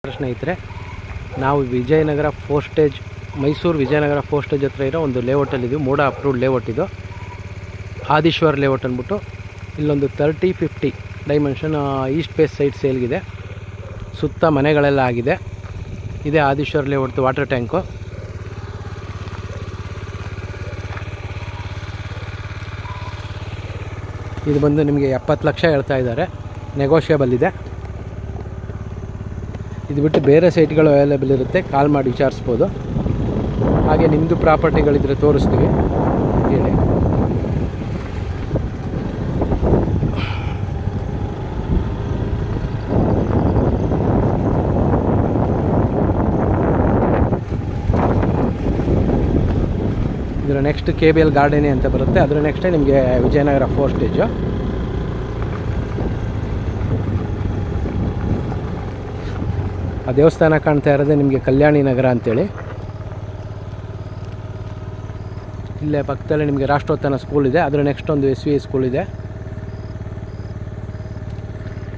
ಸ್ನೇಹಿತರೆ, ನಾವು ವಿಜಯನಗರ ಫೋಸ್ಟೇಜ್ ಮೈಸೂರು ವಿಜಯನಗರ ಫೋಸ್ಟೇಜ್ ಹತ್ರ ಇರೋ ಒಂದು ಲೇಔಟಲ್ಲಿದ್ದೀವಿ. ಮೂಡ ಅಪ್ರೂವ್ಡ್ ಲೇಔಟ್ ಇದು. ಆದಿಶ್ವರ್ ಲೇಔಟ್ ಅಂದ್ಬಿಟ್ಟು ಇಲ್ಲೊಂದು 30-50 ಡೈಮೆನ್ಷನ್ ಈಸ್ಟ್ ಫೇಸ್ ಸೈಡ್ ಸೇಲ್ಗಿದೆ. ಸುತ್ತ ಮನೆಗಳೆಲ್ಲ ಆಗಿದೆ. ಇದೇ ಆದಿಶ್ವರ್ ಲೇಔಟ್ದು ವಾಟರ್ ಟ್ಯಾಂಕು. ಇದು ಬಂದು ನಿಮಗೆ 70 ಲಕ್ಷ ಹೇಳ್ತಾ ಇದ್ದಾರೆ. ನೆಗೋಷಿಯಬಲ್ ಇದೆ. ಇದು ಬಿಟ್ಟು ಬೇರೆ ಸೈಟ್ಗಳು ಅವೈಲೇಬಲ್ ಇರುತ್ತೆ, ಕಾಲ್ ಮಾಡಿ ವಿಚಾರಿಸ್ಬೋದು. ಹಾಗೆ ನಿಮ್ಮದು ಪ್ರಾಪರ್ಟಿಗಳಿದ್ರೆ ತೋರಿಸ್ತೀವಿ ಹೇಳಿ. ಇದರ ನೆಕ್ಸ್ಟ್ KBL ಗಾರ್ಡನ್ ಅಂತ ಬರುತ್ತೆ. ಅದರ ನೆಕ್ಸ್ಟೇ ನಿಮಗೆ ವಿಜಯನಗರ ಫೋಸ್ಟೇಜು. ಆ ದೇವಸ್ಥಾನ ಕಾಣ್ತಾ ಇರೋದೇ ನಿಮಗೆ ಕಲ್ಯಾಣಿ ನಗರ ಅಂತೇಳಿ. ಇಲ್ಲೇ ಪಕ್ಕದಲ್ಲೇ ನಿಮಗೆ ರಾಷ್ಟ್ರೋತ್ಥಾನ ಸ್ಕೂಲ್ ಇದೆ. ಅದರ ನೆಕ್ಸ್ಟ್ ಒಂದು SVI ಸ್ಕೂಲ್ ಇದೆ.